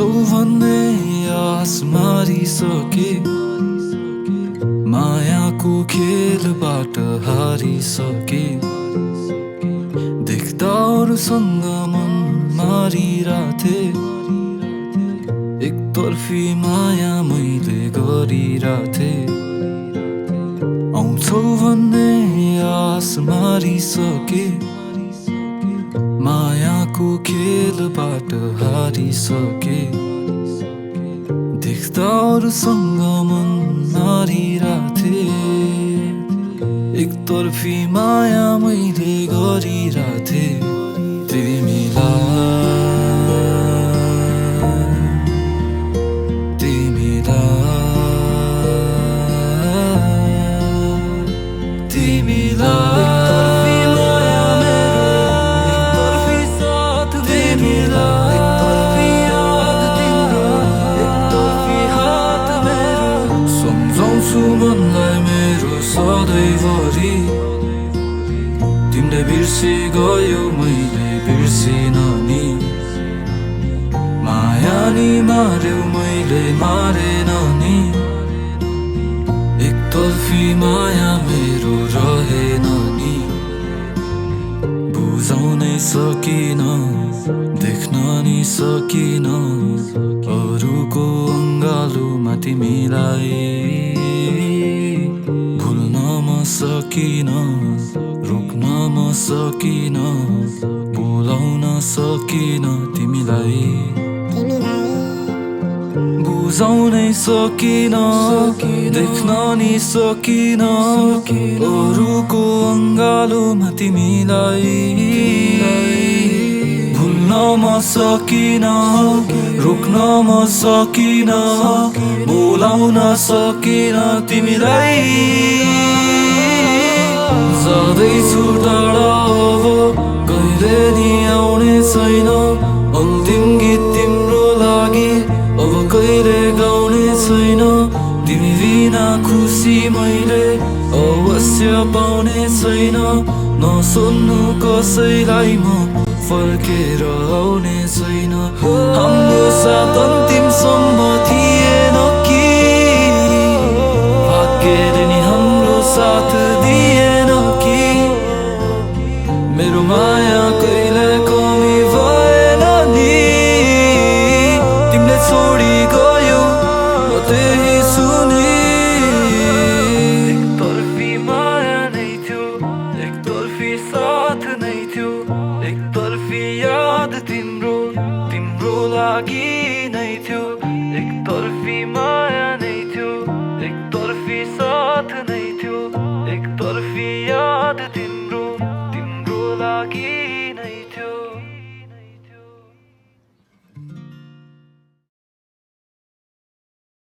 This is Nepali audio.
आउँछौ भन्ने आस मारिसके, मायाको खेलबाट हारिसके। देख्दा अरूसँग मन मारिराथे, एकतर्फी माया मैले गरिराथे। आउँछौ भन्ने आस मारिसके, मायाको खेलबाट हारिसके। देख्दा अरूसँग मन मारिराथे, एकतर्फी माया मैले गरिराथे। मनलाई मेरो सधैँभरि तिमीले बिर्सी गयो, मैले बिर्सिन नि। माया नि मार्यौ, मैले मारेन नि। एकतर्फी माया मेरो रहेन नि। बुझाउनै सकिन, देख्न नि सकिन अरूको अङ्गालोमा तिमीलाई। भुल्न म सकिन, रोक्न म सकिन, बोलाउन सकिन तिमीलाई। बुझाउनै सकिन, देख्न नि सकिन अरूको अङ्गालोमा तिमीलाई। भुल्न म सकिन, रोक्न म सकिन, बोलाउन सकिन तिमीलाई। जाँदैछु टाढा अब, कहिले नि आउने छैन अन्तिम गीत तिम्रो लागि, अब कहिले गाउने छैन। तिमी बिना खुसी मैले अवश्य पाउने छैन। नसोध्नु कसैलाई म फर्केर आउने छैन। हाम्रो साथ अन्तिमसम्म थिएन कि, भाग्यले नि हाम्रो साथ दिएन कि। मेरो माया कहिले कमी भएन नि। तिमीले छोडी गयो म त्यही सुनि। एकतर्फी माया नै थियो, एकतर्फी साथ नै थियो, एकतर्फी याद तिम्रो तिम्रो लागि नै थियो। एकतर्फी माया नै थियो, एकतर्फी साथ नै थियो, एकतर्फी